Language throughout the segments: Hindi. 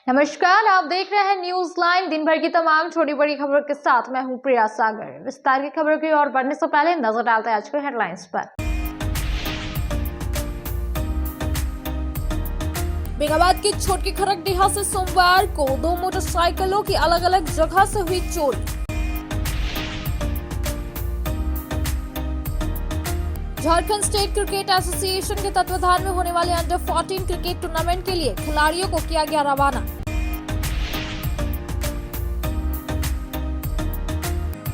नमस्कार, आप देख रहे हैं न्यूज लाइन। दिन भर की तमाम छोटी बड़ी खबरों के साथ मैं हूं प्रिया सागर। विस्तार की खबरों की ओर बढ़ने से पहले नजर डालते हैं आज के हेडलाइंस पर। बेगाबाद की छोटी खरकडीहा से सोमवार को 2 मोटरसाइकिलों की अलग अलग जगह से हुई चोरी। झारखंड स्टेट क्रिकेट एसोसिएशन के तत्वाधान में होने वाले अंडर 14 क्रिकेट टूर्नामेंट के लिए खिलाड़ियों को किया गया रवाना।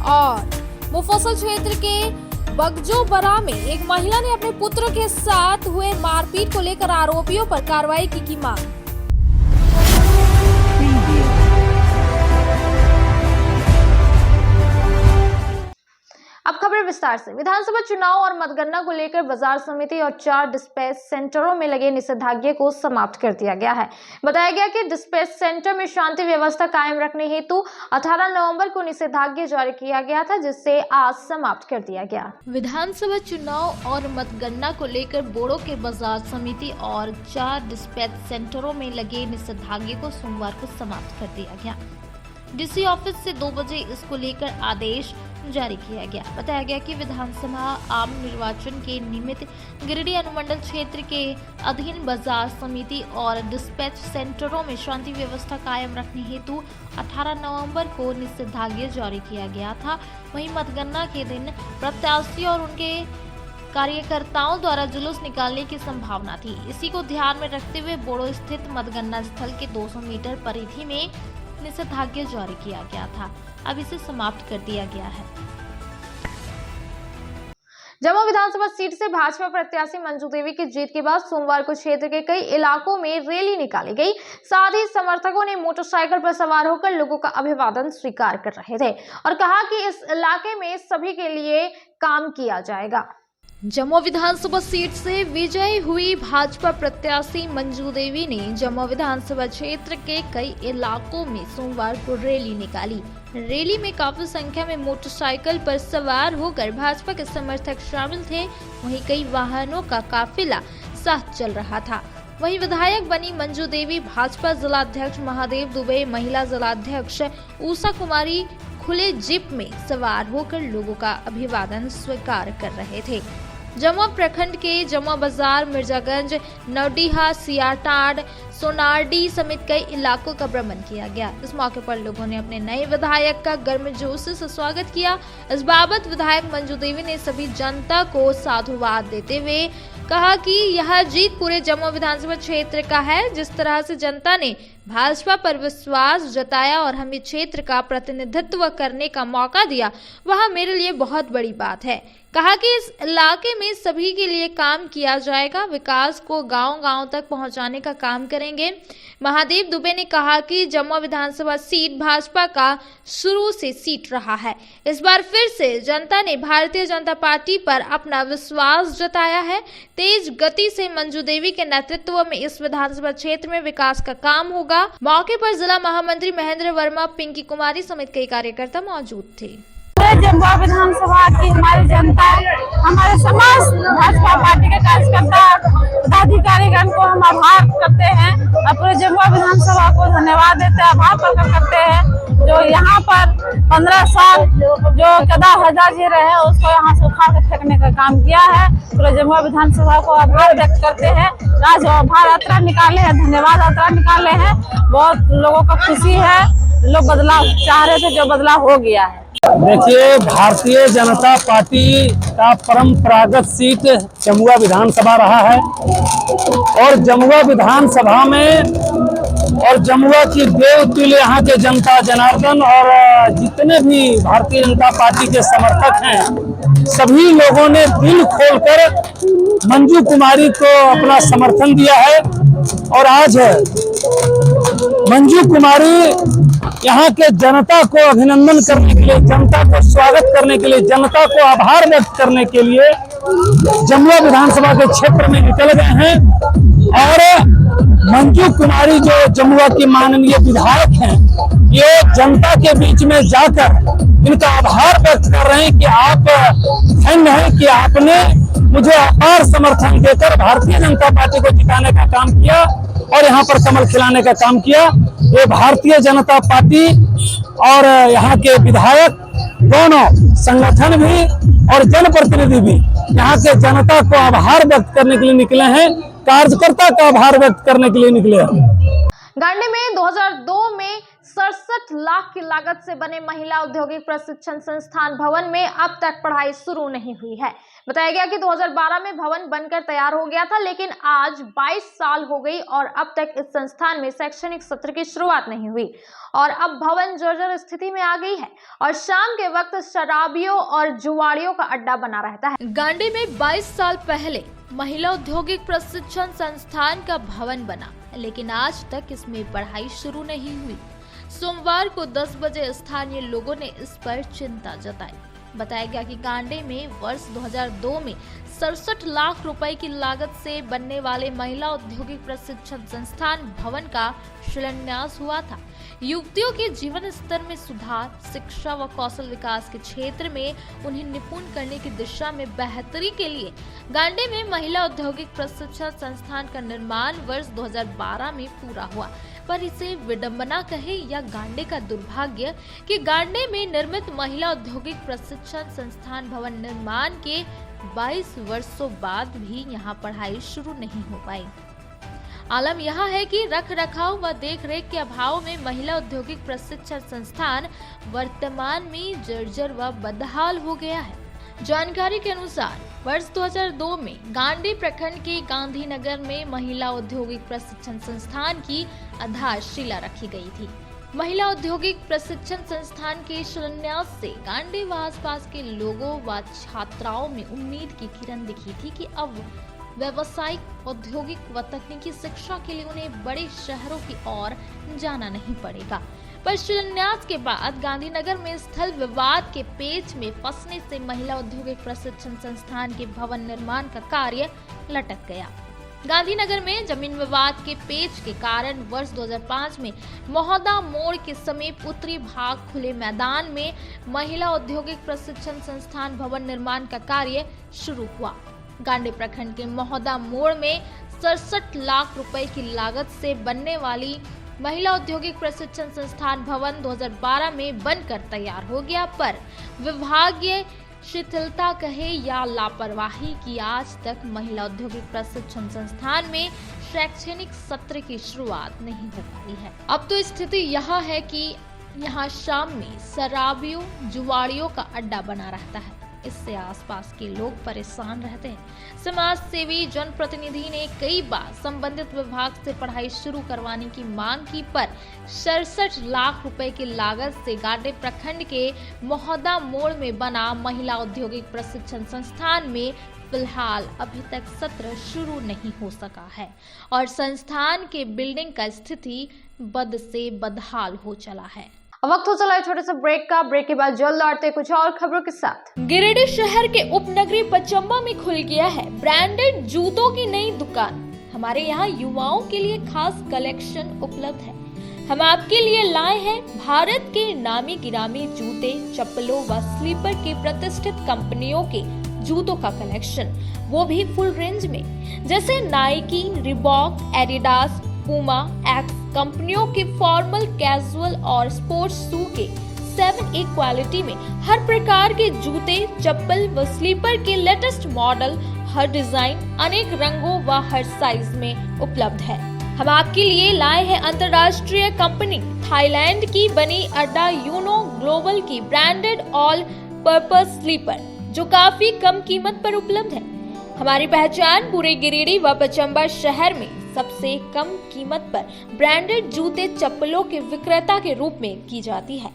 और मुफस्सल क्षेत्र के बगजोबरा में एक महिला ने अपने पुत्र के साथ हुए मारपीट को लेकर आरोपियों पर कार्रवाई की मांग। अब खबर विस्तार से। विधानसभा चुनाव और मतगणना को लेकर बाजार समिति और 4 डिस्पैच सेंटरों में लगे निषेधाज्ञा को समाप्त कर दिया गया है। बताया गया कि डिस्पैच सेंटर में शांति व्यवस्था कायम रखने हेतु 18 नवंबर को निषेधाज्ञा जारी किया गया था, जिससे आज समाप्त कर दिया गया। विधानसभा चुनाव और मतगणना को लेकर बोड़ो के बाजार समिति और 4 डिस्पैच सेंटरों में लगे निषेधाज्ञा को सोमवार को समाप्त कर दिया गया। डीसी ऑफिस से 2 बजे इसको लेकर आदेश जारी किया गया। बताया गया कि विधानसभा आम निर्वाचन के निमित्त गिरिडीह अनुमंडल क्षेत्र के अधीन बाजार समिति और डिस्पैच सेंटरों में शांति व्यवस्था कायम रखने हेतु 18 नवंबर को निषेधाज्ञा जारी किया गया था। वहीं मतगणना के दिन प्रत्याशी और उनके कार्यकर्ताओं द्वारा जुलूस निकालने की संभावना थी। इसी को ध्यान में रखते हुए बोड़ो स्थित मतगणना स्थल के 200 मीटर परिधि में निषेधाज्ञा जारी किया गया था। अब इसे समाप्त कर दिया गया है। जमुआ विधानसभा सीट से भाजपा प्रत्याशी मंजू देवी की जीत के बाद सोमवार को क्षेत्र के कई इलाकों में रैली निकाली गई। साथ ही समर्थकों ने मोटरसाइकिल पर सवार होकर लोगों का अभिवादन स्वीकार कर रहे थे और कहा कि इस इलाके में सभी के लिए काम किया जाएगा। जमुआ विधानसभा सीट से विजयी हुई भाजपा प्रत्याशी मंजू देवी ने जमुआ विधानसभा क्षेत्र के कई इलाकों में सोमवार को रैली निकाली। रैली में काफी संख्या में मोटरसाइकिल पर सवार होकर भाजपा के समर्थक शामिल थे। वहीं कई वाहनों का काफिला साथ चल रहा था। वहीं विधायक बनी मंजू देवी भाजपा जिलाध्यक्ष महादेव दुबे, महिला जिलाध्यक्ष उषा कुमारी खुले जीप में सवार होकर लोगों का अभिवादन स्वीकार कर रहे थे। जमुआ प्रखंड के जमुआ बाजार, मिर्जागंज, नवडीहा, सियाटाड, सोनारडी समेत कई इलाकों का भ्रमण किया गया। इस मौके पर लोगों ने अपने नए विधायक का गर्मजोशी से स्वागत किया। इस बाबत विधायक मंजू देवी ने सभी जनता को साधुवाद देते हुए कहा कि यह जीत पूरे जमुआ विधानसभा क्षेत्र का है। जिस तरह से जनता ने भाजपा पर विश्वास जताया और हमें क्षेत्र का प्रतिनिधित्व करने का मौका दिया, वह मेरे लिए बहुत बड़ी बात है। कहा कि इस इलाके में सभी के लिए काम किया जाएगा, विकास को गांव-गांव तक पहुंचाने का काम करेंगे। महादेव दुबे ने कहा कि जमुआ विधानसभा सीट भाजपा का शुरू से सीट रहा है। इस बार फिर से जनता ने भारतीय जनता पार्टी पर अपना विश्वास जताया है। तेज गति से मंजू देवी के नेतृत्व में इस विधानसभा क्षेत्र में विकास का काम होगा। मौके पर जिला महामंत्री महेंद्र वर्मा, पिंकी कुमारी समेत कई कार्यकर्ता मौजूद थे। जमुआ विधानसभा की हमारी जनता, हमारे समाज भाजपा पार्टी के कार्यकर्ता, पदाधिकारीगण को हम आभार करते हैं और पूरे जमुआ विधानसभा को धन्यवाद देते हैं, आभार प्रकट करते हैं। जो यहाँ पर 15 साल जो कदा हजा जी रहे उसको यहाँ से उखाड़ कर फेंकने का काम किया है। पूरे जमुआ विधानसभा को आभार व्यक्त करते हैं। आज आभार यात्रा निकाले हैं, धन्यवाद यात्रा निकाले हैं। बहुत लोगों को खुशी है, लोग बदलाव चाह रहे थे, जो बदलाव हो गया है। देखिए, भारतीय जनता पार्टी का परंपरागत सीट जमुआ विधानसभा रहा है और जमुआ विधानसभा में और जमुआ की देवतुल्य यहाँ के जनता जनार्दन और जितने भी भारतीय जनता पार्टी के समर्थक हैं, सभी लोगों ने दिल खोलकर मंजू कुमारी को अपना समर्थन दिया है। और आज मंजू कुमारी यहाँ के जनता को अभिनंदन करने के लिए, जनता को स्वागत करने के लिए, जनता को आभार व्यक्त करने के लिए जमुआ विधानसभा के क्षेत्र में निकल गए हैं। और मंजू कुमारी जो जमुआ की माननीय विधायक हैं, ये जनता के बीच में जाकर इनका आभार व्यक्त कर रहे हैं कि आप धन्य हैं कि आपने मुझे अपार समर्थन देकर भारतीय जनता पार्टी को जिताने का काम किया। और यहाँ पर कमल खिलाने का काम किया। ये भारतीय जनता पार्टी और यहाँ के विधायक दोनों संगठन भी और जनप्रतिनिधि भी यहाँ के जनता को आभार व्यक्त करने के लिए निकले हैं, कार्यकर्ता का आभार व्यक्त करने के लिए निकले हैं। गांडी में 2002 में 67 लाख की लागत से बने महिला औद्योगिक प्रशिक्षण संस्थान भवन में अब तक पढ़ाई शुरू नहीं हुई है। बताया गया कि 2012 में भवन बनकर तैयार हो गया था, लेकिन आज 22 साल हो गई और अब तक इस संस्थान में शैक्षणिक सत्र की शुरुआत नहीं हुई और अब भवन जर्जर स्थिति में आ गई है और शाम के वक्त शराबियों और जुआड़ियों का अड्डा बना रहता है। गांडी में 22 साल पहले महिला औद्योगिक प्रशिक्षण संस्थान का भवन बना, लेकिन आज तक इसमें पढ़ाई शुरू नहीं हुई। सोमवार को 10 बजे स्थानीय लोगों ने इस पर चिंता जताई। बताया गया कि गांडी में वर्ष 2002 में 67 लाख रुपए की लागत से बनने वाले महिला औद्योगिक प्रशिक्षण संस्थान भवन का शिलान्यास हुआ था। युवतियों के जीवन स्तर में सुधार, शिक्षा व कौशल विकास के क्षेत्र में उन्हें निपुण करने की दिशा में बेहतरी के लिए गांडी में महिला औद्योगिक प्रशिक्षण संस्थान का निर्माण वर्ष 2012 में पूरा हुआ। पर इसे विडंबना कहे या गांडी का दुर्भाग्य कि गांडी में निर्मित महिला औद्योगिक प्रशिक्षण संस्थान भवन निर्माण के 22 वर्षों बाद भी यहां पढ़ाई शुरू नहीं हो पाई। आलम यह है कि रख रखाव व देख रेख के अभाव में महिला औद्योगिक प्रशिक्षण संस्थान वर्तमान में जर्जर व बदहाल हो गया है। जानकारी के अनुसार वर्ष 2002 में गांडी प्रखंड के गांधीनगर में महिला औद्योगिक प्रशिक्षण संस्थान की आधारशिला रखी गई थी। महिला औद्योगिक प्रशिक्षण संस्थान के शिलान्यास से गांडी व आसपास के लोगों व छात्राओं में उम्मीद की किरण दिखी थी कि अब व्यावसायिक, औद्योगिक व तकनीकी शिक्षा के लिए उन्हें बड़े शहरों की ओर जाना नहीं पड़ेगा। पर शिलान्यास के बाद गांधीनगर में स्थल विवाद के पेच में फंसने से महिला औद्योगिक प्रशिक्षण संस्थान के भवन निर्माण का कार्य लटक गया। गांधीनगर में जमीन विवाद के पेच के कारण वर्ष 2005 में महोदा मोड़ के समीप उत्तरी भाग खुले मैदान में महिला औद्योगिक प्रशिक्षण संस्थान भवन निर्माण का कार्य शुरू हुआ। गांडी प्रखंड के महोदा मोड़ में 67 लाख रुपए की लागत से बनने वाली महिला औद्योगिक प्रशिक्षण संस्थान भवन 2012 में बनकर तैयार हो गया, पर विभागीय शिथिलता कहे या लापरवाही की आज तक महिला औद्योगिक प्रशिक्षण संस्थान में शैक्षणिक सत्र की शुरुआत नहीं हो पाई है। अब तो स्थिति यह है कि यहाँ शाम में शराबियों, जुआड़ियों का अड्डा बना रहता है। इससे आसपास के लोग परेशान रहते हैं। समाज सेवी जनप्रतिनिधि ने कई बार संबंधित विभाग से पढ़ाई शुरू करवाने की मांग की, पर 67 लाख रुपए की लागत से गांडी प्रखंड के महोदा मोड़ में बना महिला औद्योगिक प्रशिक्षण संस्थान में फिलहाल अभी तक सत्र शुरू नहीं हो सका है और संस्थान के बिल्डिंग का स्थिति बद से बदहाल हो चला है। वक्त हो चला है छोटे से ब्रेक का। ब्रेक के बाद जल्द लौटते कुछ और खबरों के साथ। गिरिडीह शहर के उपनगरी पचम्बा में खुल गया है ब्रांडेड जूतों की नई दुकान। हमारे यहाँ युवाओं के लिए खास कलेक्शन उपलब्ध है। हम आपके लिए लाए हैं भारत के नामी गिरामी जूते, चप्पलों व स्लीपर की प्रतिष्ठित कंपनियों के जूतों का कलेक्शन, वो भी फुल रेंज में, जैसे Nike, Reebok, Adidas, Puma, x कंपनियों के फॉर्मल, कैजुअल और स्पोर्ट्स शू के 7A क्वालिटी में हर प्रकार के जूते, चप्पल व स्लीपर के लेटेस्ट मॉडल, हर डिजाइन, अनेक रंगों व हर साइज में उपलब्ध है। हम आपके लिए लाए हैं अंतर्राष्ट्रीय कंपनी थाईलैंड की बनी अड्डा यूनो ग्लोबल की ब्रांडेड ऑल पर्पस स्लीपर, जो काफी कम कीमत पर उपलब्ध है। हमारी पहचान पूरे गिरिडीह व पचम्बा शहर में सबसे कम कीमत पर ब्रांडेड जूते, चप्पलों के विक्रेता के रूप में की जाती है।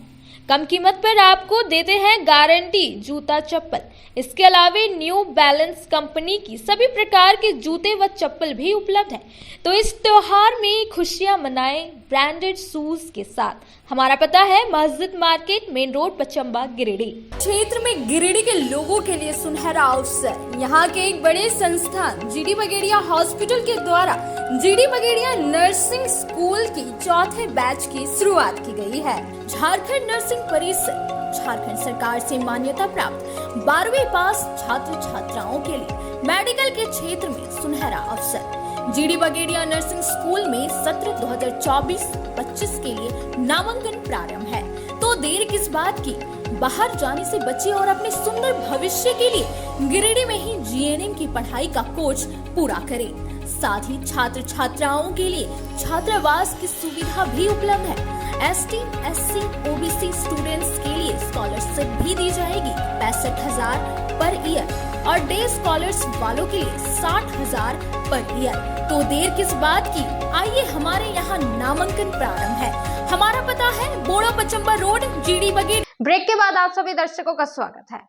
कम कीमत पर आपको देते हैं गारंटी जूता, चप्पल। इसके अलावा न्यू बैलेंस कंपनी की सभी प्रकार के जूते व चप्पल भी उपलब्ध है। तो इस त्योहार में खुशियां मनाएं ब्रांडेड शूज के साथ। हमारा पता है मस्जिद market, main road, Pachamba, Giridih. क्षेत्र में गिरिडीह के लोगों के लिए सुनहरा अवसर। यहाँ के एक बड़े संस्थान जीडी बगेड़िया हॉस्पिटल के द्वारा जीडी बगेड़िया नर्सिंग स्कूल की 4थे बैच की शुरुआत की गई है। झारखंड नर्सिंग परिषद झारखंड सरकार से मान्यता प्राप्त 12वीं पास छात्र छात्राओं के लिए मेडिकल के क्षेत्र में सुनहरा अवसर। जीडी बगेड़िया नर्सिंग स्कूल में सत्र 2024-25 के लिए नामांकन प्रारंभ है, तो देर किस बात की, बाहर जाने से बचिए और अपने सुंदर भविष्य के लिए गिरिडीह में ही जीएनएम की पढ़ाई का कोर्स पूरा करें। साथ ही छात्र छात्राओं के लिए छात्रावास की सुविधा भी उपलब्ध है। ST, SC, OBC स्टूडेंट्स के लिए स्कॉलरशिप भी दी जाएगी 65,000 पर ईयर और डे स्कॉलर्स वालों के लिए 60,000 पर ईयर। तो देर किस बात की, आइए हमारे यहाँ नामांकन प्रारंभ है। हमारा पता है बोड़ा पचम्बा रोड, जीडी बगेड़िया। ब्रेक के बाद आप सभी दर्शकों का स्वागत है।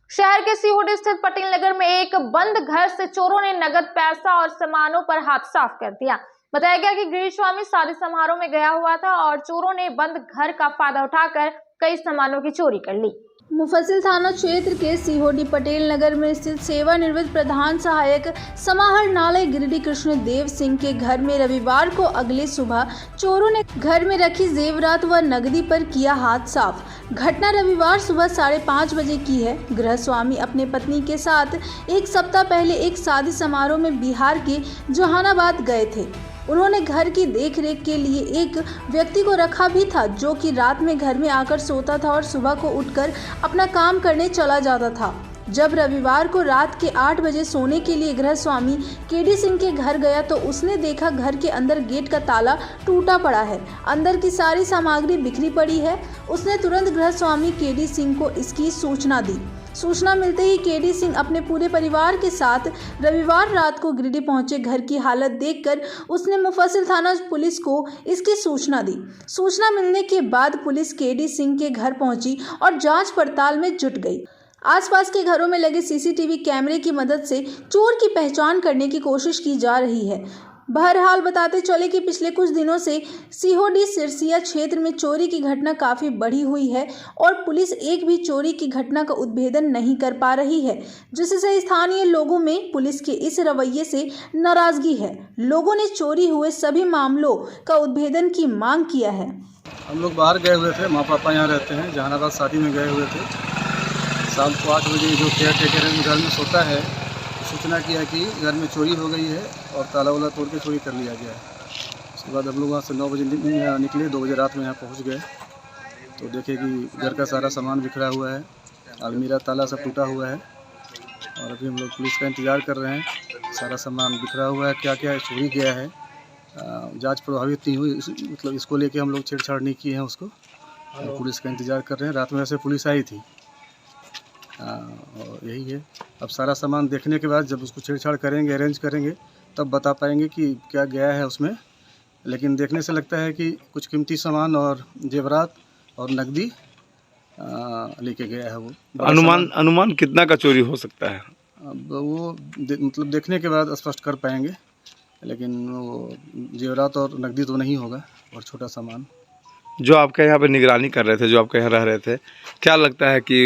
शहर के सीहोडी स्थित पटेल नगर में एक बंद घर से चोरों ने नगद पैसा और सामानों पर हाथ साफ कर दिया। बताया गया कि गृह स्वामी शादी समारोह में गया हुआ था और चोरों ने बंद घर का फायदा उठाकर कई सामानों की चोरी कर ली। मुफस्सिल थाना क्षेत्र के सीहोडी पटेल नगर में स्थित सेवानिवृत्त प्रधान सहायक समाहरणालय गिरिडीह कृष्णदेव सिंह के घर में रविवार को अगले सुबह चोरों ने घर में रखी जेवरात व नकदी पर किया हाथ साफ। घटना रविवार सुबह 5:30 बजे की है। गृह स्वामी अपने पत्नी के साथ एक सप्ताह पहले एक शादी समारोह में बिहार के जहानाबाद गए थे। उन्होंने घर की देखरेख के लिए एक व्यक्ति को रखा भी था, जो कि रात में घर में आकर सोता था और सुबह को उठकर अपना काम करने चला जाता था। जब रविवार को रात के 8 बजे सोने के लिए गृह स्वामी केडी सिंह के घर गया तो उसने देखा घर के अंदर गेट का ताला टूटा पड़ा है, अंदर की सारी सामग्री बिखरी पड़ी है। उसने तुरंत गृह स्वामी केडी सिंह को इसकी सूचना दी। सूचना मिलते ही केडी सिंह अपने पूरे परिवार के साथ रविवार रात को गिरिडीह पहुंचे। घर की हालत देखकर उसने मुफस्सिल थाना पुलिस को इसकी सूचना दी। सूचना मिलने के बाद पुलिस केडी सिंह के घर पहुंची और जांच पड़ताल में जुट गई। आसपास के घरों में लगे सीसीटीवी कैमरे की मदद से चोर की पहचान करने की कोशिश की जा रही है। बहरहाल बताते चले कि पिछले कुछ दिनों से सीहोडी सिरसिया क्षेत्र में चोरी की घटना काफ़ी बढ़ी हुई है और पुलिस एक भी चोरी की घटना का उद्भेदन नहीं कर पा रही है, जिससे स्थानीय लोगों में पुलिस के इस रवैये से नाराजगी है। लोगों ने चोरी हुए सभी मामलों का उद्भेदन की मांग किया है। हम लोग बाहर गए हुए थे, माँ पापा यहाँ रहते हैं, जहानाबाद शादी में गए हुए थे। शाम को 8 बजे जो केयर टेकर घर में सोता है, सूचना किया कि घर में चोरी हो गई है और ताला वाला तोड़ के चोरी कर लिया गया है। उसके बाद हम लोग वहाँ से 9 बजे निकले, 2 बजे रात में यहाँ पहुँच गए तो देखे कि घर का सारा सामान बिखरा हुआ है, अलमीरा ताला सब टूटा हुआ है और अभी हम लोग पुलिस का इंतज़ार कर रहे हैं। सारा सामान बिखरा हुआ है, क्या क्या चोरी गया है जांच प्रभावित नहीं हुई, मतलब इसको लेके हम लोग छेड़छाड़ नहीं किए हैं उसको, और पुलिस का इंतज़ार कर रहे हैं। रात में वैसे पुलिस आई थी और यही है। अब सारा सामान देखने के बाद जब उसको छेड़छाड़ करेंगे, अरेंज करेंगे, तब बता पाएंगे कि क्या गया है उसमें। लेकिन देखने से लगता है कि कुछ कीमती सामान और जेवरात और नकदी लेके गया है वो। अनुमान कितना का चोरी हो सकता है? अब वो मतलब देखने के बाद स्पष्ट कर पाएंगे, लेकिन वो जेवरात और नकदी तो नहीं होगा और छोटा सामान। जो आपके यहाँ पे निगरानी कर रहे थे, जो आपके यहाँ रह रहे थे, क्या लगता है कि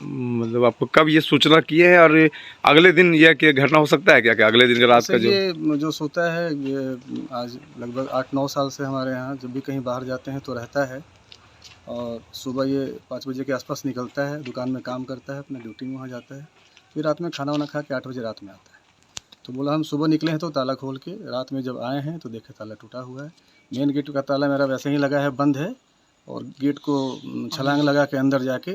मतलब आपको कब ये सूचना किए हैं और अगले दिन यह कि घटना हो सकता है क्या अगले दिन रात का ये जो सोता है ये आज लगभग 8-9 साल से हमारे यहाँ जब भी कहीं बाहर जाते हैं तो रहता है और सुबह ये 5 बजे के आसपास निकलता है, दुकान में काम करता है, अपना ड्यूटी में वहाँ जाता है, फिर रात में खाना वाना खा के 8 बजे रात में आता है। तो बोला हम सुबह निकले हैं तो ताला खोल के, रात में जब आए हैं तो देखे ताला टूटा हुआ है। मेन गेट का ताला मेरा वैसे ही लगा है, बंद है, और गेट को छलांग लगा के अंदर जाके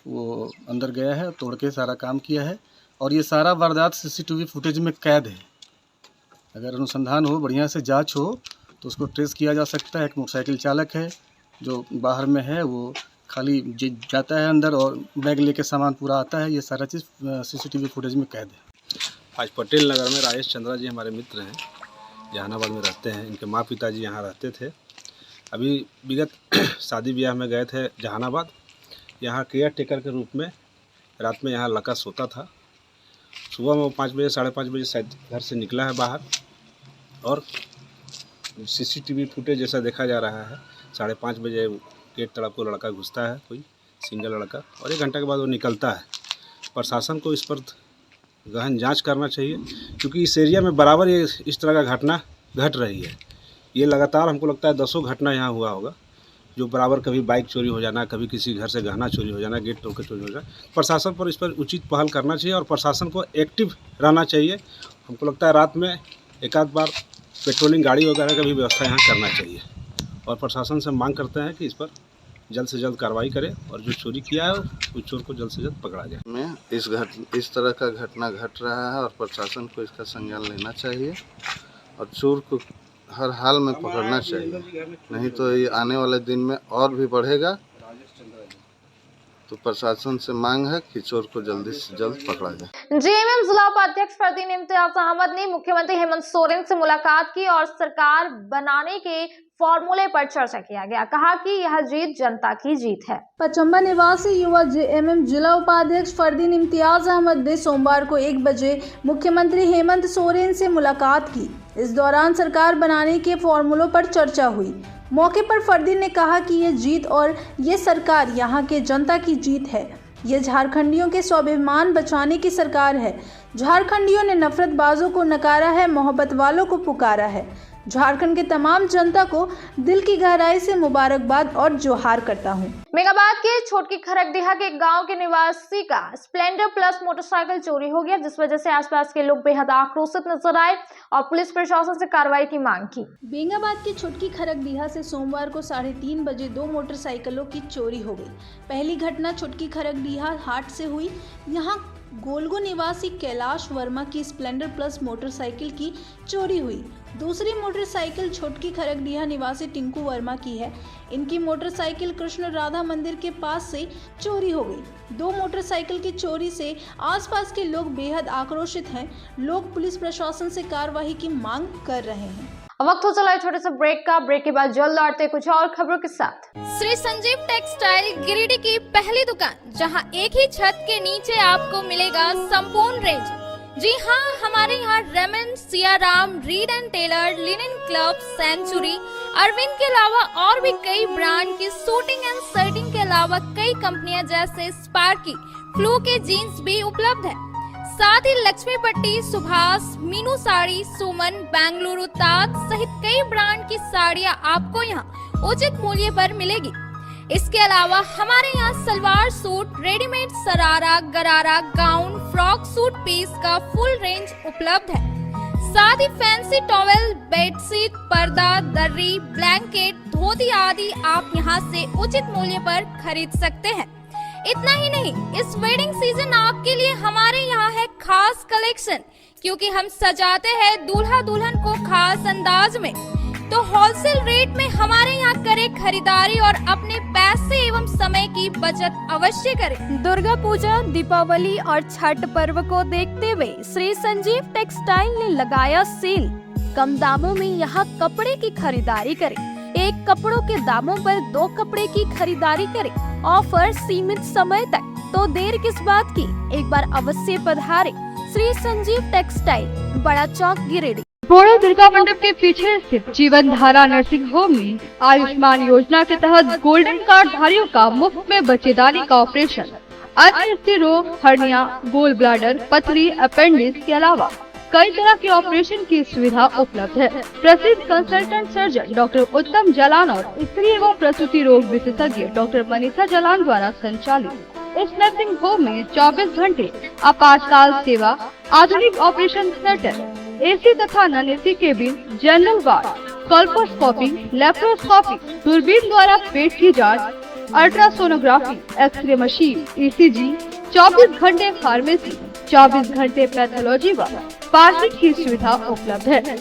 वो अंदर गया है, तोड़ के सारा काम किया है। और ये सारा वारदात सीसीटीवी फुटेज में कैद है। अगर अनुसंधान हो, बढ़िया से जांच हो तो उसको ट्रेस किया जा सकता है। एक मोटरसाइकिल चालक है जो बाहर में है, वो खाली जाता है अंदर और बैग लेके सामान पूरा आता है। ये सारा चीज़ सीसीटीवी फुटेज में कैद है। आज पटेल नगर में राजेश चंद्रा जी हमारे मित्र हैं, जहानाबाद में रहते हैं। इनके माँ पिताजी यहाँ रहते थे। अभी विगत शादी ब्याह में गए थे जहानाबाद, यहाँ केयर टेकर के रूप में रात में यहाँ लड़का सोता था। सुबह में वो 5 बजे 5:30 बजे शायद घर से निकला है बाहर, और सीसीटीवी फुटेज जैसा देखा जा रहा है 5:30 बजे गेट तड़प को लड़का घुसता है, कोई सिंगल लड़का, और 1 घंटे के बाद वो निकलता है। प्रशासन को इस पर गहन जांच करना चाहिए, क्योंकि इस एरिया में बराबर ये इस तरह का घटना घट रही है। ये लगातार हमको लगता है 10 घटना यहाँ हुआ होगा, जो बराबर कभी बाइक चोरी हो जाना, कभी किसी घर से गहना चोरी हो जाना, गेट तोड़ के चोरी हो जाना, प्रशासन पर इस पर उचित पहल करना चाहिए और प्रशासन को एक्टिव रहना चाहिए। हमको लगता है रात में एक आध बार पेट्रोलिंग गाड़ी वगैरह का भी व्यवस्था यहाँ करना चाहिए और प्रशासन से मांग करते हैं कि इस पर जल्द से जल्द कार्रवाई करे और जो चोरी किया है उस चोर को जल्द से जल्द पकड़ा जाए। में इस तरह का घटना घट रहा है और प्रशासन को इसका संज्ञान लेना चाहिए और चोर को हर हाल में पकड़ना चाहिए, नहीं तो ये आने वाले दिन में और भी बढ़ेगा। तो प्रशासन से मांग है कि चोर को जल्दी से जल्द पकड़ा जाए। जेएमएम जिला उपाध्यक्ष फरदीन इम्तियाज अहमद ने मुख्यमंत्री हेमंत सोरेन से मुलाकात की और सरकार बनाने के फॉर्मूले पर चर्चा किया गया। कहा कि यह जीत जनता की जीत है। पचम्बा निवासी युवा जेएमएम जिला उपाध्यक्ष फरदीन इम्तियाज अहमद ने सोमवार को 1 बजे मुख्यमंत्री हेमंत सोरेन से मुलाकात की। इस दौरान सरकार बनाने के फॉर्मूलों पर चर्चा हुई। मौके पर फरदीन ने कहा कि ये जीत और ये सरकार यहाँ के जनता की जीत है। ये झारखंडियों के स्वाभिमान बचाने की सरकार है। झारखंडियों ने नफरतबाजों को नकारा है, मोहब्बत वालों को पुकारा है। झारखंड के तमाम जनता को दिल की गहराई से मुबारकबाद और जोहार करता हूँ। मेगाबाद के छोटकी खरकडीहा के गांव के निवासी का स्प्लेंडर प्लस मोटरसाइकिल चोरी हो गया, जिस वजह से आसपास के लोग बेहद आक्रोशित नजर आए और पुलिस प्रशासन से कार्रवाई की मांग की। बेंगाबाद की छोटकी खरकडीहा से सोमवार को 3:30 बजे 2 मोटरसाइकिलों की चोरी हो गई। पहली घटना छोटकी खरकडीहा हाट से हुई। यहाँ गोलगो निवासी कैलाश वर्मा की स्प्लेंडर प्लस मोटरसाइकिल की चोरी हुई। दूसरी मोटरसाइकिल छोटकी खरकडीहा निवासी टिंकू वर्मा की है। इनकी मोटरसाइकिल कृष्ण राधा मंदिर के पास से चोरी हो गई। 2 मोटरसाइकिल की चोरी से आसपास के लोग बेहद आक्रोशित हैं। लोग पुलिस प्रशासन से कार्रवाई की मांग कर रहे हैं। वक्त हो चला है छोटे से ब्रेक का। ब्रेक के बाद जल्द लौटते कुछ और खबरों के साथ। श्री संजीव टेक्सटाइल गिरिडीह की पहली दुकान, जहां एक ही छत के नीचे आपको मिलेगा संपूर्ण रेंज। जी हाँ, हमारे यहाँ Raymond, Siyaram, Reid and Taylor, Linen Club, Century, Arvind के अलावा और भी कई ब्रांड की सूटिंग एंड शर्टिंग के अलावा कई कंपनियां जैसे स्पार्की, फ्लू के जीन्स भी उपलब्ध है। साथ ही लक्ष्मी पट्टी, सुभाष, मीनू साड़ी, सुमन, बेंगलुरु ताज सहित कई ब्रांड की साड़ियां आपको यहाँ उचित मूल्य पर मिलेगी। इसके अलावा हमारे यहाँ सलवार सूट, रेडीमेड सरारा, गरारा, गाउन, फ्रॉक सूट पीस का फुल रेंज उपलब्ध है। साथ ही फैंसी टॉवेल, बेडशीट, पर्दा, दर्री, ब्लैंकेट, धोती आदि आप यहाँ से उचित मूल्य पर खरीद सकते हैं। इतना ही नहीं, इस वेडिंग सीजन आपके लिए हमारे यहाँ है खास कलेक्शन, क्योंकि हम सजाते हैं दूल्हा दुल्हन को खास अंदाज में। तो होलसेल रेट में हमारे यहाँ करें खरीदारी और अपने पैसे एवं समय की बचत अवश्य करें। दुर्गा पूजा, दीपावली और छठ पर्व को देखते हुए श्री संजीव टेक्सटाइल ने लगाया सेल। कम दामों में यहाँ कपड़े की खरीदारी करें। एक कपड़ों के दामों पर 2 कपड़े की खरीदारी करें। ऑफर सीमित समय तक, तो देर किस बात की, एक बार अवश्य पधारें। श्री संजीव टेक्सटाइल, बड़ा चौक, गिरिडीह। बोड़ो दुर्गा मंडप के पीछे स्थित जीवन धारा नर्सिंग होम में आयुष्मान योजना के तहत गोल्डन कार्ड धारियों का मुफ्त में बच्चेदानी का ऑपरेशन, अन्य स्त्री रोग, हर्निया, गोल ब्लैडर, पथरी, अपेंडिक्स के अलावा कई तरह के ऑपरेशन की सुविधा उपलब्ध है। प्रसिद्ध कंसल्टेंट सर्जन डॉक्टर उत्तम जलान और स्त्री एवं प्रसूति रोग विशेषज्ञ डॉक्टर मनीषा जलान द्वारा संचालित इस नर्सिंग होम में 24 घंटे आपातकाल सेवा, आधुनिक ऑपरेशन थिएटर, एसी तथा non AC cabin, general ward, colposcopy, laparoscopy, दूरबीन द्वारा पेट की जांच, अल्ट्रासोनोग्राफी, एक्सरे मशीन, ईसीजी, 24 घंटे फार्मेसी, 24 घंटे पैथोलॉजी व पार्किंग की सुविधा उपलब्ध है।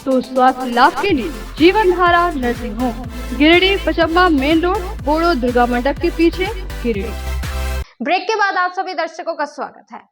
तो स्वास्थ्य लाभ के लिए Jeevan Dhara nursing home, Giridih, Pachamba main road, Bodo Durga Mandap के पीछे, गिरिडीह। ब्रेक के बाद आप सभी दर्शकों का स्वागत है।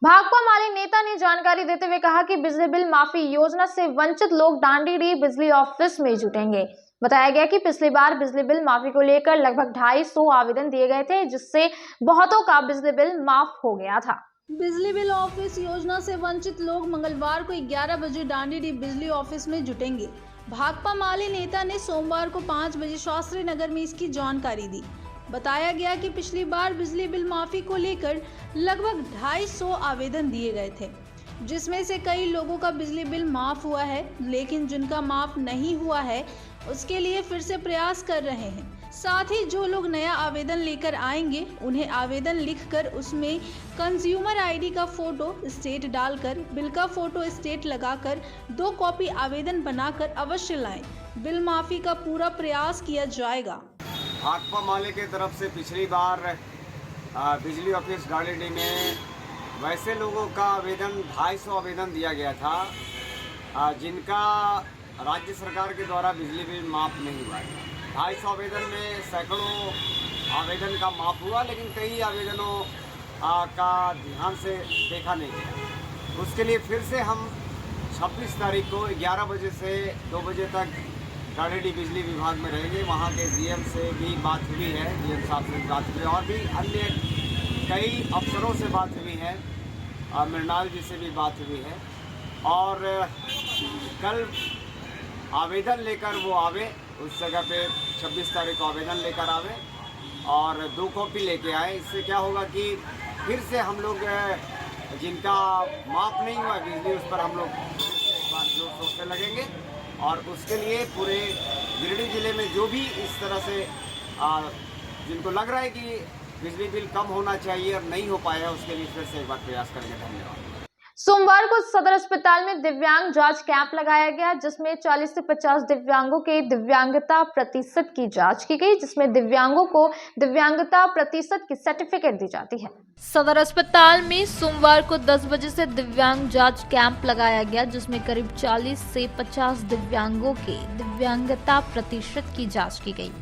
भाकपा माले नेता ने जानकारी देते हुए कहा कि बिजली बिल माफी योजना से वंचित लोग डांडीडीह बिजली ऑफिस में जुटेंगे। बताया गया कि पिछली बार बिजली बिल माफी को लेकर लगभग 250 आवेदन दिए गए थे, जिससे बहुतों का बिजली बिल माफ हो गया था। बिजली बिल ऑफिस योजना से वंचित लोग मंगलवार को 11 बजे डांडीडीह बिजली ऑफिस में जुटेंगे। भाकपा माले नेता ने सोमवार को 5 बजे शास्त्री नगर में इसकी जानकारी दी। बताया गया कि पिछली बार बिजली बिल माफी को लेकर लगभग 250 आवेदन दिए गए थे। जिसमें से कई लोगों का बिजली बिल माफ हुआ है, लेकिन जिनका माफ नहीं हुआ है उसके लिए फिर से प्रयास कर रहे हैं। साथ ही जो लोग नया आवेदन लेकर आएंगे उन्हें आवेदन लिखकर उसमें कंज्यूमर आईडी का फोटो स्टेट डालकर बिल का फोटो स्टेट लगाकर 2 कॉपी आवेदन बनाकर अवश्य लाएं। बिल माफी का पूरा प्रयास किया जाएगा। भाकपा माले की तरफ से पिछली बार बिजली ऑफिस गाड़ीडी में वैसे लोगों का आवेदन 250 आवेदन दिया गया था जिनका राज्य सरकार के द्वारा बिजली बिल माफ़ नहीं हुआ है। 250 आवेदन में सैकड़ों आवेदन का माफ़ हुआ, लेकिन कई आवेदनों का ध्यान से देखा नहीं गया। उसके लिए फिर से हम 26 तारीख को 11 बजे से 2 बजे तक गाड़ीडी बिजली विभाग में रहेंगे। वहाँ के जीएम से भी बात हुई है, जीएम साहब से बात हुई और भी अन्य कई अफसरों से बात हुई है, मृणाल जी से भी बात हुई है। और कल आवेदन लेकर वो आवे, उस जगह पे 26 तारीख को आवेदन लेकर आवे और 2 कॉपी लेके आए। इससे क्या होगा कि फिर से हम लोग जिनका माफ़ नहीं हुआ बिजली, उस पर हम लोग एक बार जो सोचने लगेंगे और उसके लिए पूरे गिरिडीह जिले में जो भी इस तरह से जिनको लग रहा है कि बिजली बिल कम होना चाहिए और नहीं हो पाया, उसके लिए फिर से एक बार प्रयास करेंगे। धन्यवाद। सोमवार को सदर अस्पताल में दिव्यांग जांच कैंप लगाया गया, जिसमें 40 से 50 दिव्यांगों के दिव्यांगता प्रतिशत की जांच की गई, जिसमें दिव्यांगों को दिव्यांगता प्रतिशत की सर्टिफिकेट दी जाती है। सदर अस्पताल में सोमवार को 10 बजे से दिव्यांग जांच कैंप लगाया गया, जिसमें करीब 40 से 50 दिव्यांगों के दिव्यांगता प्रतिशत की जांच की गई।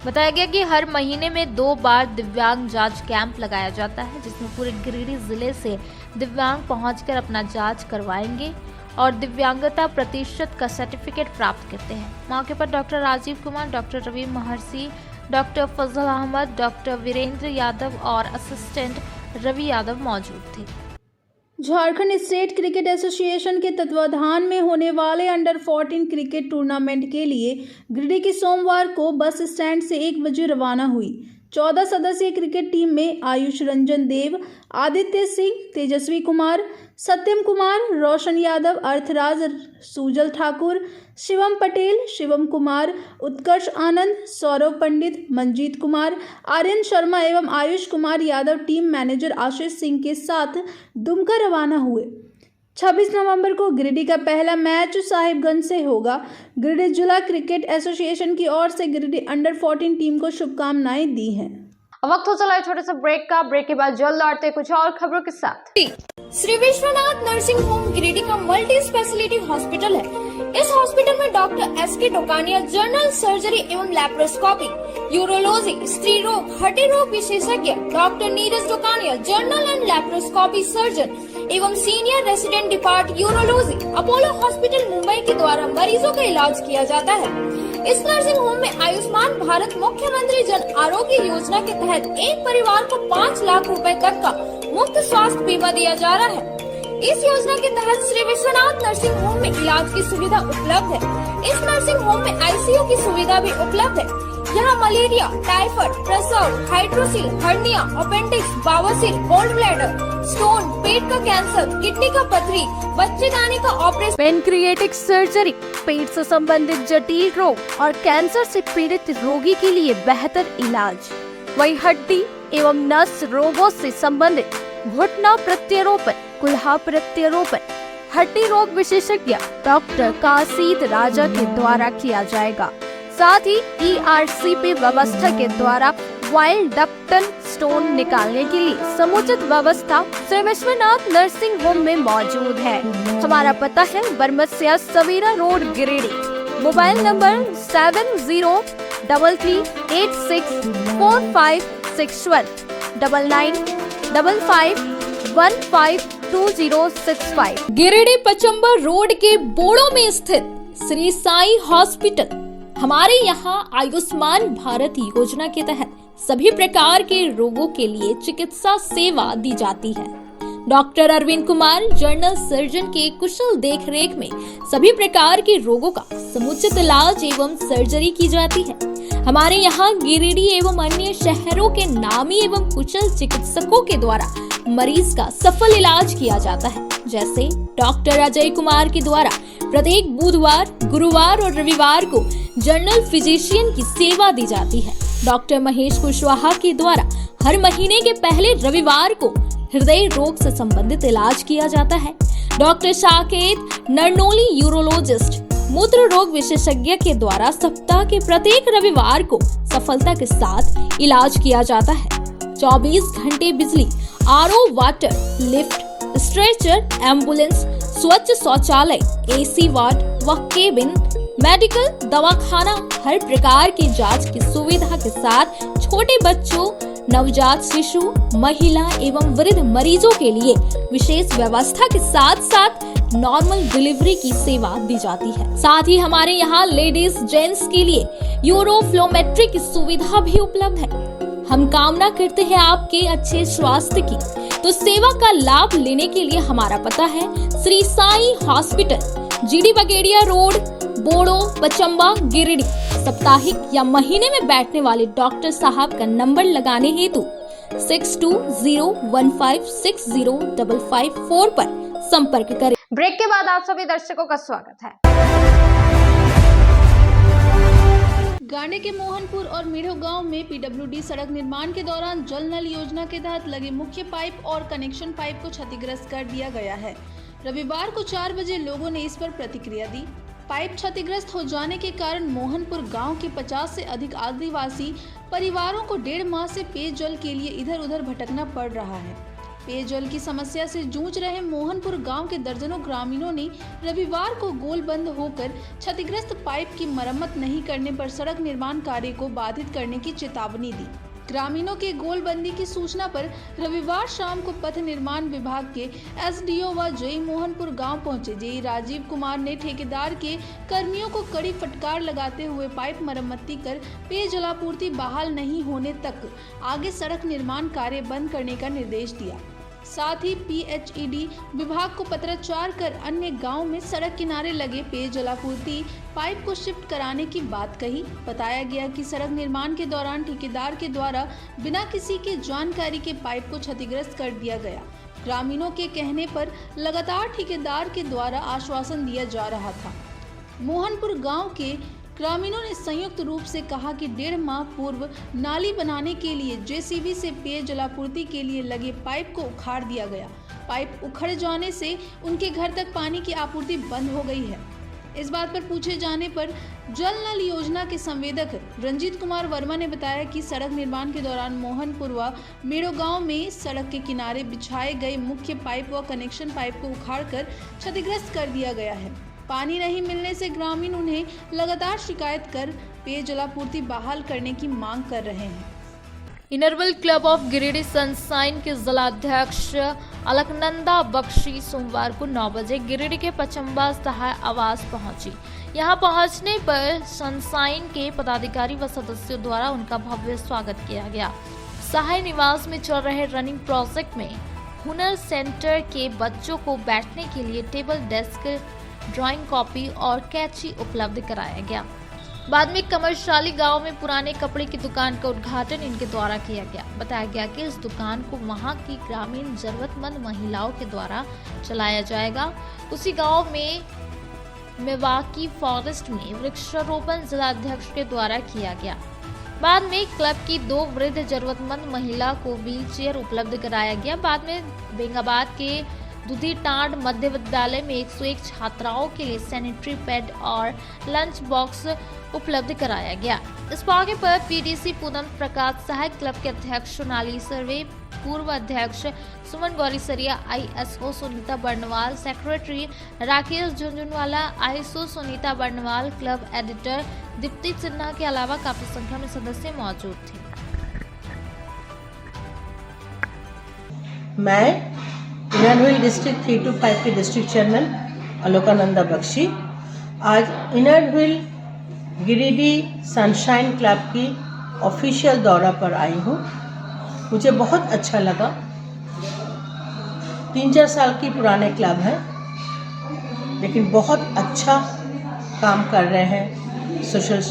बताया गया कि हर महीने में 2 बार दिव्यांग जांच कैंप लगाया जाता है, जिसमें पूरे गिरिडीह जिले से दिव्यांग पहुंचकर अपना जांच करवाएंगे और दिव्यांगता प्रतिशत का सर्टिफिकेट प्राप्त करते हैं। मौके पर डॉक्टर राजीव कुमार, डॉक्टर रवि महर्षि, डॉक्टर फजल अहमद, डॉक्टर वीरेंद्र यादव और असिस्टेंट रवि यादव मौजूद थे। झारखंड स्टेट क्रिकेट एसोसिएशन के तत्वाधान में होने वाले अंडर 14 क्रिकेट टूर्नामेंट के लिए गिरिडीह की सोमवार को बस स्टैंड से 1 बजे रवाना हुई। 14 सदस्यीय क्रिकेट टीम में आयुष रंजन देव, आदित्य सिंह, तेजस्वी कुमार, सत्यम कुमार, रोशन यादव, अर्थराज, सुजल ठाकुर, शिवम पटेल, शिवम कुमार, उत्कर्ष आनंद, सौरव पंडित, मंजीत कुमार, आर्यन शर्मा एवं आयुष कुमार यादव टीम मैनेजर आशीष सिंह के साथ दुमका रवाना हुए। 26 नवंबर को गिरिडीह का पहला मैच साहिबगंज से होगा। गिरिडीह जिला क्रिकेट एसोसिएशन की ओर से गिरिडीह अंडर 14 टीम को शुभकामनाएं दी हैं। वक्त हो चला है छोटे से ब्रेक का। ब्रेक के बाद जल्द लौटते कुछ और खबरों के साथ। श्री विश्वनाथ नर्सिंग होम गिरिडीह का मल्टी स्पेशलिटी हॉस्पिटल है। इस हॉस्पिटल में doctor SK Dokania general surgery एवं लैप्रोस्कोपी, यूरोलॉजी, स्त्री रोग, हड्डी रोग विशेषज्ञ, doctor Neeraj Dokania general and laparoscopy surgeon एवं senior resident department urology, Apollo hospital Mumbai के द्वारा मरीजों का इलाज किया जाता है। इस नर्सिंग होम में आयुष्मान भारत मुख्यमंत्री जन आरोग्य योजना के तहत एक परिवार को 5 लाख रुपए तक का मुफ्त स्वास्थ्य बीमा दिया जा रहा है। इस योजना के तहत श्री विश्वनाथ नर्सिंग होम में इलाज की सुविधा उपलब्ध है। इस नर्सिंग होम में आईसीयू की सुविधा भी उपलब्ध है। यहाँ मलेरिया, टाइफाइड, प्रसव, हाइड्रोसिल, हर्निया, अपेंडिक्स, बवासीर, गोल्ड ब्लैडर, स्टोन, पेट का कैंसर, किडनी का पथरी, बच्चेदानी का ऑपरेशन, पेनक्रिएटिक सर्जरी, पेट से संबंधित जटिल रोग और कैंसर से पीड़ित रोगी के लिए बेहतर इलाज। वही हड्डी एवं नस रोगों से संबंधित घुटना प्रत्यारोपण, कुल्हा प्रत्यारोपण, हड्डी रोग विशेषज्ञ डॉक्टर कासिद राजा के द्वारा किया जाएगा। साथ ही ERCP व्यवस्था के द्वारा वाइल्ड डक्टल स्टोन निकालने के लिए समुचित व्यवस्था श्री विश्वनाथ नर्सिंग होम में मौजूद है। हमारा पता है Barmasia Savera road Giridih. Mobile number 7033864561 9955152065। Giridih Pachamba road के बोड़ो में स्थित श्री साई हॉस्पिटल। हमारे यहाँ आयुष्मान भारत योजना के तहत सभी प्रकार के रोगों के लिए चिकित्सा सेवा दी जाती है। Doctor Arvind Kumar general surgeon के कुशल देखरेख में सभी प्रकार के रोगों का समुचित इलाज एवं सर्जरी की जाती है। हमारे यहाँ गिरिडीह एवं अन्य शहरों के नामी एवं कुशल चिकित्सकों के द्वारा मरीज का सफल इलाज किया जाता है। जैसे डॉक्टर अजय कुमार के द्वारा प्रत्येक बुधवार, गुरुवार और रविवार को जनरल फिजिशियन की सेवा दी जाती है। डॉक्टर महेश कुशवाहा के द्वारा हर महीने के पहले रविवार को हृदय रोग से संबंधित इलाज किया जाता है। डॉक्टर साकेत नरनोली यूरोलॉजिस्ट मूत्र रोग विशेषज्ञ के द्वारा सप्ताह के प्रत्येक रविवार को सफलता के साथ इलाज किया जाता है। 24 घंटे बिजली, RO water, lift, stretcher, ambulance, स्वच्छ शौचालय, एसी वार्ड व केबिन, मेडिकल, दवाखाना, हर प्रकार की जांच की सुविधा के साथ छोटे बच्चों, नवजात शिशु, महिला एवं वृद्ध मरीजों के लिए विशेष व्यवस्था के साथ साथ नॉर्मल डिलीवरी की सेवा दी जाती है। साथ ही हमारे यहाँ लेडीज जेंट्स के लिए यूरोफ्लोमेट्री की सुविधा भी उपलब्ध है। हम कामना करते हैं आपके अच्छे स्वास्थ्य की, तो सेवा का लाभ लेने के लिए हमारा पता है Shri Sai hospital, GD Bagedia road, Bodo, Pachamba, Giridih. साप्ताहिक या महीने में बैठने वाले डॉक्टर साहब का नंबर लगाने हेतु 6201560554 पर संपर्क करें। ब्रेक के बाद आप सभी दर्शकों का स्वागत है। गांडे के मोहनपुर और मीढ़ो गांव में पीडब्ल्यूडी सड़क निर्माण के दौरान जल नल योजना के तहत लगे मुख्य पाइप और कनेक्शन पाइप को क्षतिग्रस्त कर दिया गया है। रविवार को 4 बजे लोगों ने इस पर प्रतिक्रिया दी। पाइप क्षतिग्रस्त हो जाने के कारण मोहनपुर गांव के 50 से अधिक आदिवासी परिवारों को 1.5 माह से पेयजल के लिए इधर उधर भटकना पड़ रहा है। पेयजल की समस्या से जूझ रहे मोहनपुर गांव के दर्जनों ग्रामीणों ने रविवार को गोलबंद होकर क्षतिग्रस्त पाइप की मरम्मत नहीं करने पर सड़क निर्माण कार्य को बाधित करने की चेतावनी दी। ग्रामीणों के गोलबंदी की सूचना पर रविवार शाम को पथ निर्माण विभाग के एसडीओ व जेई मोहनपुर गांव पहुंचे। जेई राजीव कुमार ने ठेकेदार के कर्मियों को कड़ी फटकार लगाते हुए पाइप मरम्मती कर पेयजलापूर्ति बहाल नहीं होने तक आगे सड़क निर्माण कार्य बंद करने का निर्देश दिया। साथ ही पीएचईडी विभाग को पत्राचार कर अन्य गांव में सड़क किनारे लगे पेयजलापूर्ति पाइप को शिफ्ट कराने की बात कही। बताया गया कि सड़क निर्माण के दौरान ठेकेदार के द्वारा बिना किसी के जानकारी के पाइप को क्षतिग्रस्त कर दिया गया। ग्रामीणों के कहने पर लगातार ठेकेदार के द्वारा आश्वासन दिया जा रहा था। मोहनपुर गाँव के ग्रामीणों ने संयुक्त रूप से कहा कि 1.5 माह पूर्व नाली बनाने के लिए जेसीबी से पेयजलापूर्ति के लिए लगे पाइप को उखाड़ दिया गया। पाइप उखड़ जाने से उनके घर तक पानी की आपूर्ति बंद हो गई है। इस बात पर पूछे जाने पर जल नल योजना के संवेदक रंजीत कुमार वर्मा ने बताया कि सड़क निर्माण के दौरान मोहनपुर व मीढ़ो गांव में सड़क के किनारे बिछाए गए मुख्य पाइप व कनेक्शन पाइप को उखाड़कर क्षतिग्रस्त कर दिया गया है। पानी नहीं मिलने से ग्रामीण उन्हें लगातार शिकायत कर पेयजलापूर्ति बहाल करने की मांग कर रहे हैं। इनरवल क्लब ऑफ गिरिडीह सनशाइन के जिलाध्यक्ष अलकनंदा बख्शी सोमवार को 9 बजे गिरिडीह के पचम्बा सहाय आवास पहुंची। यहां पहुंचने पर सनशाइन के पदाधिकारी व सदस्यों द्वारा उनका भव्य स्वागत किया गया। सहाय निवास में चल रहे रनिंग प्रोजेक्ट में हुनर सेंटर के बच्चों को बैठने के लिए टेबल, डेस्क, ड्राइंग कॉपी और कैंची उपलब्ध कराया गया। बाद में कमरशाली गांव में पुराने कपड़े की दुकान का उद्घाटन इनके द्वारा किया गया। बताया गया कि इस दुकान को वहां की ग्रामीण जरूरतमंद महिलाओं के द्वारा चलाया जाएगा। उसी गांव में मेवाकी फॉरेस्ट में वृक्षारोपण जिलाध्यक्ष के द्वारा किया गया। बाद में क्लब की 2 वृद्ध जरूरतमंद महिला को व्हील चेयर उपलब्ध कराया गया। बाद में बेंगाबाद के दुधी टांड मध्य विद्यालय में 101 छात्राओं के लिए सैनिटरी पैड और लंच बॉक्स उपलब्ध कराया गया। इस मौके पर पीडीसी पूनम प्रकाश सहायक क्लब के अध्यक्ष सोनाली सर्वे, पूर्व अध्यक्ष Suman Gaurisaria, ISO Sunita Barnwal, secretary Rakesh Jhunjhunwala, ISO Sunita Barnwal, club editor Deepti Sinha के अलावा काफी संख्या में सदस्य मौजूद थे। मैं इनरव्हील डिस्ट्रिक्ट 325 के डिस्ट्रिक्ट चेयरमैन अलकानंदा बख्शी आज इनरव्हील गिरिडीह सनशाइन क्लब की ऑफिशियल दौरा पर आई हूँ। मुझे बहुत अच्छा लगा। 3-4 साल की पुराने क्लब है, लेकिन बहुत अच्छा काम कर रहे हैं। सोशल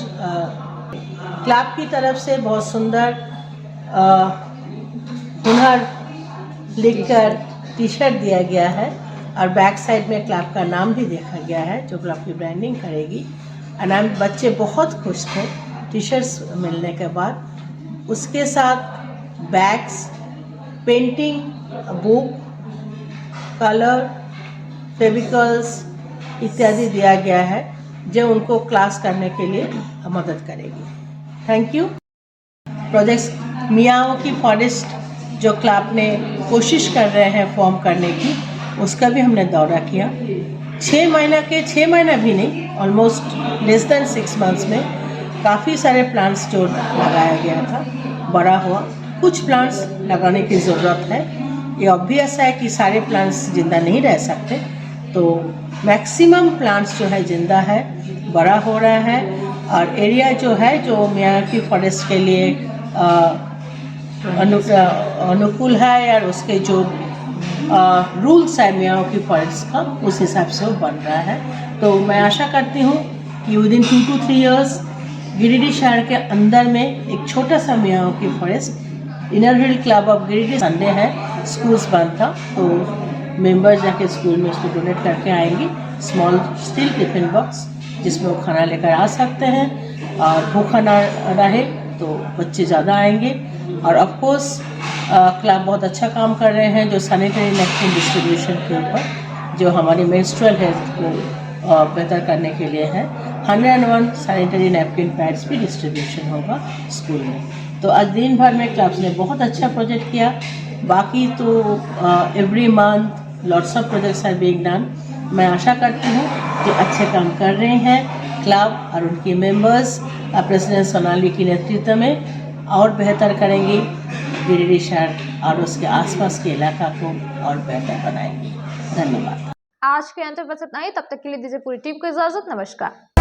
क्लब की तरफ से बहुत सुंदर हुनर लिखकर टी शर्ट दिया गया है और बैक साइड में क्लब का नाम भी देखा गया है जो क्लब की ब्रांडिंग करेगी। और बच्चे बहुत खुश थे टी शर्ट्स मिलने के बाद। उसके साथ बैग्स, पेंटिंग बुक, कलर, फेविकल्स इत्यादि दिया गया है जो उनको क्लास करने के लिए मदद करेगी। Thank you. प्रोजेक्ट मियाओकी फॉरेस्ट जो क्लब ने कोशिश कर रहे हैं फॉर्म करने की, उसका भी हमने दौरा किया। 6 महीना भी नहीं, ऑलमोस्ट लेस देन 6 मंथ्स में काफ़ी सारे प्लांट्स जो लगाया गया था बड़ा हुआ। कुछ प्लांट्स लगाने की ज़रूरत है। ये ऑब्वियस है कि सारे प्लांट्स जिंदा नहीं रह सकते, तो मैक्सिमम प्लांट्स जो है जिंदा है, बड़ा हो रहा है। और एरिया जो है जो मियाओकी फॉरेस्ट के लिए अनुकूल है और उसके जो रूल्स है मियाओकी फॉरेस्ट का, उस हिसाब से वो बन रहा है। तो मैं आशा करती हूँ कि विदिन 2 to 3 years गिरिडीह शहर के अंदर में एक छोटा सा Miyawaki forest, Inner Wheel Club of Giridih, Sunday है स्कूल्स बंद था तो मेंबर जाके स्कूल में उसको डोनेट करके आएंगे। स्मॉल स्टील टिफिन बॉक्स जिसमें वो खाना लेकर आ सकते हैं और भूखा ना रहे तो बच्चे ज़्यादा आएंगे। और ऑफ कोर्स क्लब बहुत अच्छा काम कर रहे हैं जो सैनिटरी नैपकिन डिस्ट्रीब्यूशन के ऊपर, जो हमारी मेंस्ट्रुअल हेल्थ को बेहतर करने के लिए है। 101 सैनिटरी नैपकिन पैड्स भी डिस्ट्रीब्यूशन होगा स्कूल में। तो आज दिन भर में क्लब्स ने बहुत अच्छा प्रोजेक्ट किया। बाकी तो every month lots of projects are being done. मैं आशा करती हूँ कि अच्छे काम कर रहे हैं क्लब और उनके मेंबर्स प्रेसिडेंट सोनाली की नेतृत्व में और बेहतर करेंगे गिरिडीह शहर और उसके आसपास के इलाका को और बेहतर बनाएंगे। धन्यवाद। आज के अंत में बस इतना ही। तब तक के लिए दीजिए पूरी टीम को इजाजत। नमस्कार।